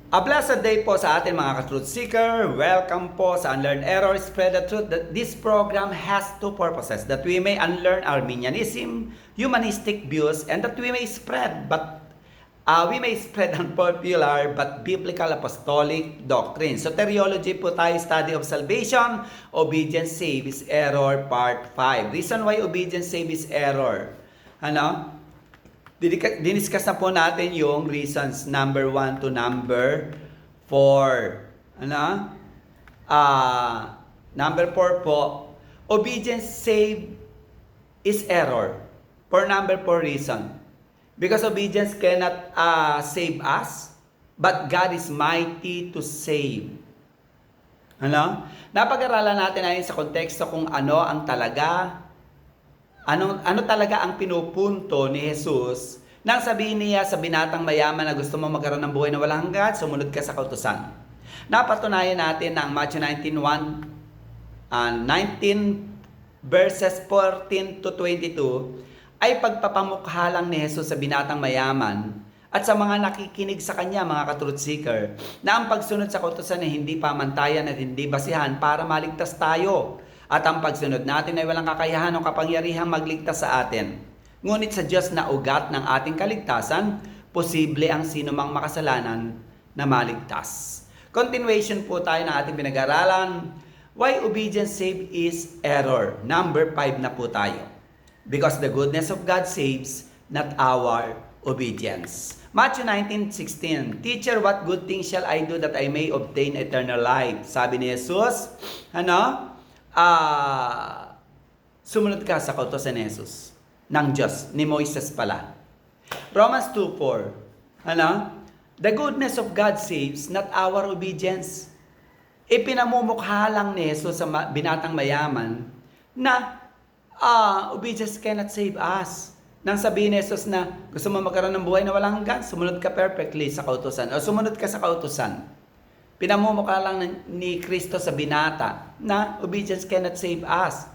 A blessed day po sa atin mga ka-truth seeker. Welcome po sa Unlearn Error, Spread the Truth. This program has two purposes: that we may unlearn Arminianism, humanistic views, and that we may spread unpopular but biblical apostolic doctrine. So Soteriology po tayo, study of salvation, obedience saves error, part 5. Reason why obedience saves error. Diniscuss na po natin yung reasons number 1 to number 4. Number 4 po, obedience save is error. For number 4 reason. Because obedience cannot save us, but God is mighty to save. Napag-aralan natin ayon sa konteksto kung ano talaga ang pinupunto ni Jesus nang sabihin niya sa binatang mayaman na gusto mo magkaroon ng buhay na walang hanggan, sumunod ka sa kautusan. Napatunayan natin na ang Matthew 19 verses 14 to 22 ay pagpapamukha lang ni Jesus sa binatang mayaman at sa mga nakikinig sa kanya, mga ka-truth seeker, na ang pagsunod sa kautusan ay hindi pamantayan at hindi basihan para maligtas tayo. At ang pagsunod natin ay walang kakayahan o kapangyarihang magligtas sa atin. Ngunit sa Diyos na ugat ng ating kaligtasan, posible ang sinumang makasalanan na maligtas. Continuation po tayo ng ating pinag-aralan. Why obedience save is error. Number 5 na po tayo. Because the goodness of God saves, not our obedience. Matthew 19:16, Teacher, what good thing shall I do that I may obtain eternal life? Sabi ni Jesus, sumunod ka sa kautusan ni Jesus ng Diyos, ni Moises pala. Romans 2:4, the goodness of God saves, not our obedience. Ipinamumukha lang ni Jesus sa binatang mayaman na obedience cannot save us. Nang sabihin ni Jesus na gusto mo magkaroon ng buhay na walang hanggan, sumunod ka perfectly sa kautusan o sumunod ka sa kautusan. Pinamumukha lang ni Kristo sa binata na obedience cannot save us.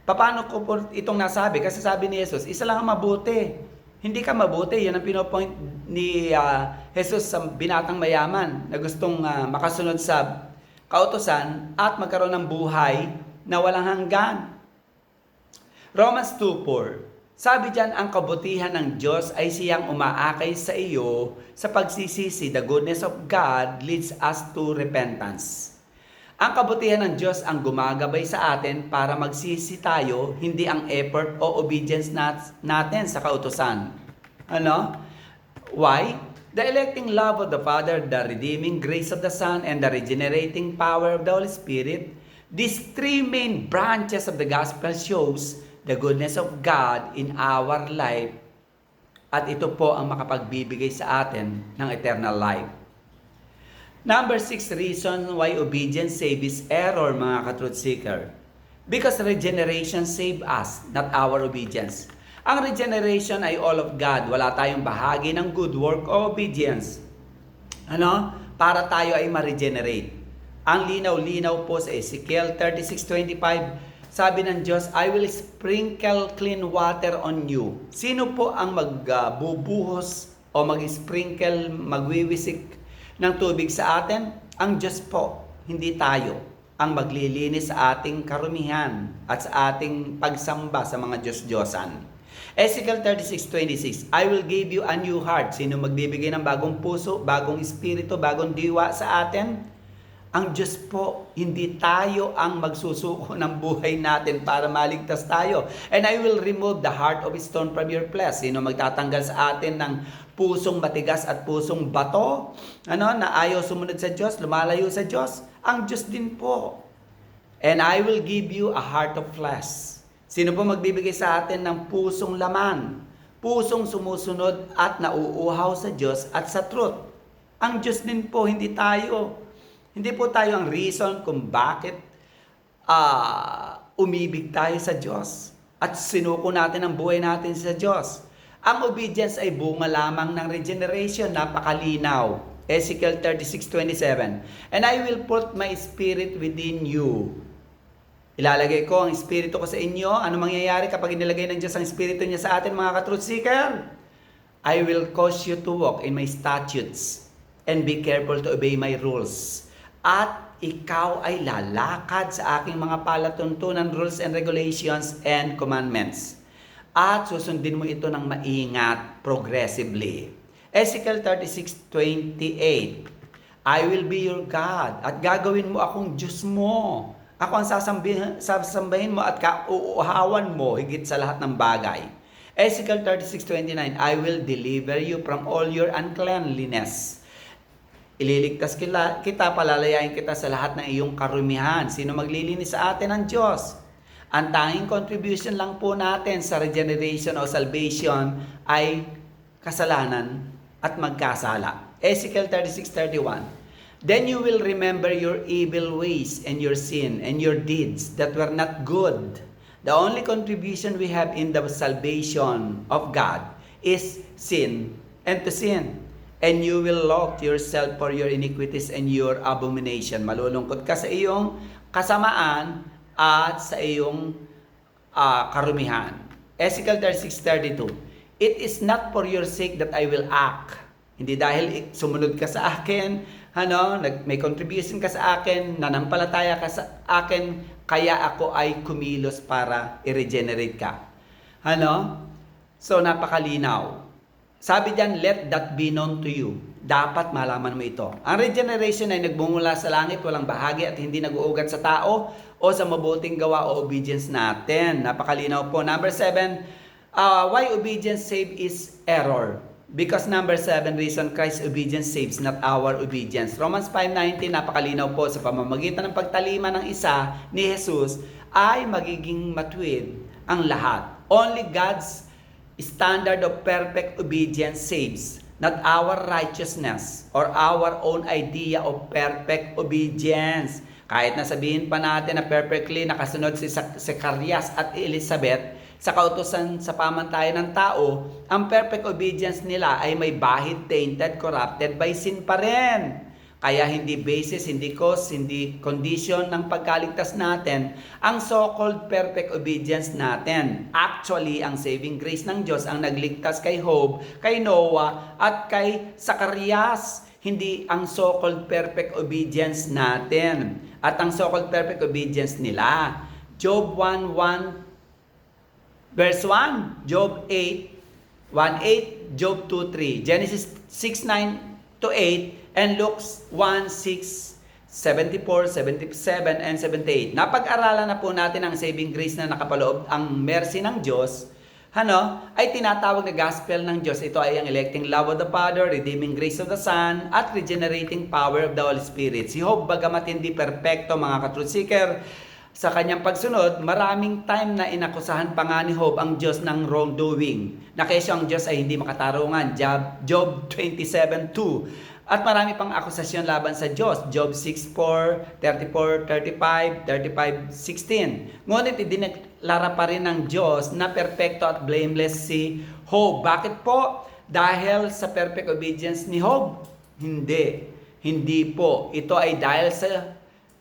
Paano ko po itong nasabi? Kasi sabi ni Jesus, isa lang ang mabuti. Hindi ka mabuti. Yan ang pinopoint ni Jesus sa binatang mayaman na gustong makasunod sa kautusan at magkaroon ng buhay na walang hanggan. Romans 2:4, sabi diyan, ang kabutihan ng Diyos ay siyang umaakay sa iyo sa pagsisisi. The goodness of God leads us to repentance. Ang kabutihan ng Diyos ang gumagabay sa atin para magsisi tayo, hindi ang effort o obedience natin sa kautusan. Why? The electing love of the Father, the redeeming grace of the Son, and the regenerating power of the Holy Spirit. These three main branches of the gospel shows the goodness of God in our life, at ito po ang makapagbibigay sa atin ng eternal life. Number 6 reason why obedience saves error, mga ka-truth seeker. Because regeneration save us, not our obedience. Ang regeneration ay all of God. Wala tayong bahagi ng good work o obedience. Para tayo ay ma-regenerate. Ang linaw-linaw po sa Ezekiel 36:25, sabi ng Diyos, I will sprinkle clean water on you. Sino po ang magbubuhos o mag-sprinkle, magwiwisik ng tubig sa atin? Ang Diyos po, hindi tayo ang maglilinis sa ating karumihan at sa ating pagsamba sa mga Diyos-Diyosan. Ezekiel 36:26, I will give you a new heart. Sino magbibigay ng bagong puso, bagong espiritu, bagong diwa sa atin? Ang Diyos po, hindi tayo ang magsusuko ng buhay natin para maligtas tayo. And I will remove the heart of stone from your flesh. Sino magtatanggal sa atin ng pusong matigas at pusong bato? Na ayaw sumunod sa Diyos, lumalayo sa Diyos? Ang Diyos din po. And I will give you a heart of flesh. Sino po magbibigay sa atin ng pusong laman? Pusong sumusunod at nauuhaw sa Diyos at sa truth. Ang Diyos din po, hindi tayo. Hindi po tayo ang reason kung bakit umibig tayo sa Diyos at sinuko natin ang buhay natin sa Diyos. Ang obedience ay bunga lamang ng regeneration, napakalinaw. Ezekiel 36:27, and I will put my spirit within you. Ilalagay ko ang espiritu ko sa inyo. Ano mangyayari kapag inilagay ng Diyos ang espiritu niya sa atin, mga ka-truth seeker? I will cause you to walk in my statutes. and be careful to obey my rules. At ikaw ay lalakad sa aking mga palatuntunan, rules and regulations and commandments. At susundin mo ito ng maingat, progressively. Ezekiel 36:28, I will be your God, at gagawin mo akong Diyos mo. Ako ang sasambahin mo at kauuhawan mo higit sa lahat ng bagay. Ezekiel 36:29, I will deliver you from all your uncleanliness. Ililigtas kita, palalayain kita sa lahat ng iyong karumihan. Sino maglilinis sa atin? Ang Diyos. Ang tanging contribution lang po natin sa regeneration o salvation ay kasalanan at magkasala. Ezekiel 36:31, then you will remember your evil ways and your sin and your deeds that were not good. The only contribution we have in the salvation of God is sin and to sin. And you will loathe yourself for your iniquities and your abomination. Malulungkot ka sa iyong kasamaan at sa iyong karumihan. Ezekiel 36:32, it is not for your sake that I will act. Hindi dahil sumunod ka sa akin, may contribution ka sa akin, nanampalataya ka sa akin, kaya ako ay kumilos para i-regenerate ka. So napakalinaw. Sabi diyan, let that be known to you. Dapat malaman mo ito. Ang regeneration ay nagbumula sa langit, walang bahagi at hindi nag-uugat sa tao o sa mabuting gawa o obedience natin. Napakalinaw po. Number 7, why obedience save is error. Because number 7 reason Christ's obedience saves, not our obedience. Romans 5:19, napakalinaw po, sa pamamagitan ng pagtalima ng isa ni Jesus ay magiging matuwid ang lahat. Only God's standard of perfect obedience saves, not our righteousness or our own idea of perfect obedience. Kahit nasabihin pa natin na perfectly nakasunod si Zacarias at Elizabeth sa kautusan sa pamantayan ng tao, ang perfect obedience nila ay may bahid, tainted, corrupted by sin pa rin. Kaya hindi basis, hindi cause, hindi condition ng pagkaligtas natin ang so-called perfect obedience natin. Actually, ang saving grace ng Diyos ang nagligtas kay Job, kay Noah, at kay Zacarias. Hindi ang so-called perfect obedience natin. At ang so-called perfect obedience nila. Job 1:1 verse 1, Job 8:1-8, Job 2:3, Genesis 6:9-8, and Luke 1:6-74, 77, and 78. Napag-aralan na po natin ang saving grace na nakapaloob ang mercy ng Diyos. Ay tinatawag na gospel ng Diyos. Ito ay ang electing love of the Father, redeeming grace of the Son, at regenerating power of the Holy Spirit. Si Job, bagamat hindi perpekto, mga ka-truth seeker, sa kanyang pagsunod, maraming time na inakusahan pa nga ni Job ang Diyos ng wrongdoing. Na kesyo ang Diyos ay hindi makatarungan. Job 27:2. At marami pang akusasyon laban sa Diyos. Job 6:4, 34, 35, 35:16. Ngunit idineklara pa rin ng Diyos na perfecto at blameless si Job. Bakit po? Dahil sa perfect obedience ni Job? Hindi. Hindi po. Ito ay dahil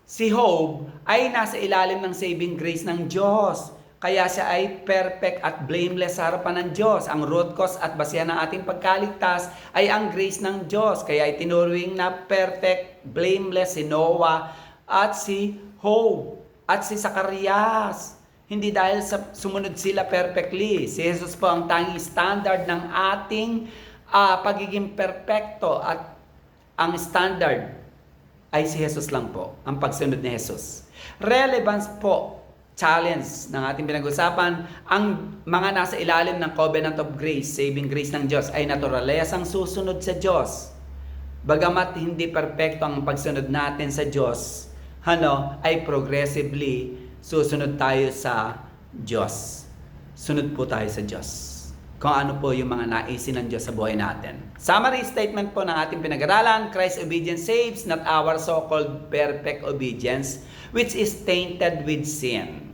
si Job ay nasa ilalim ng saving grace ng Diyos. Kaya siya ay perfect at blameless sa harapan ng Diyos. Ang root cause at basihan ng ating pagkaligtas ay ang grace ng Diyos. Kaya itinuring na perfect, blameless si Noah at si Job at si Zacarias. Hindi dahil sumunod sila perfectly. Si Jesus po ang tanging standard ng ating pagiging perfecto, at ang standard ay si Jesus lang po, ang pagsunod ni Jesus. Relevance po, challenge ng ating pinag-usapan, ang mga nasa ilalim ng covenant of grace, saving grace ng Diyos, ay naturalesa ang susunod sa Diyos. Bagamat hindi perfecto ang pagsunod natin sa Diyos, ay progressively susunod tayo sa Diyos. Sunod po tayo sa Diyos. Kung ano po yung mga naisin ng Diyos sa buhay natin. Summary statement po ng ating pinag-aralan, Christ's obedience saves, not our so-called perfect obedience, which is tainted with sin.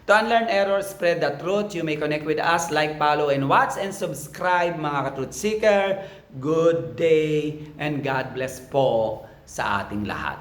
To unlearn errors, spread the truth. You may connect with us, like, follow, and watch, and subscribe, mga ka-truth seeker. Good day, and God bless po sa ating lahat.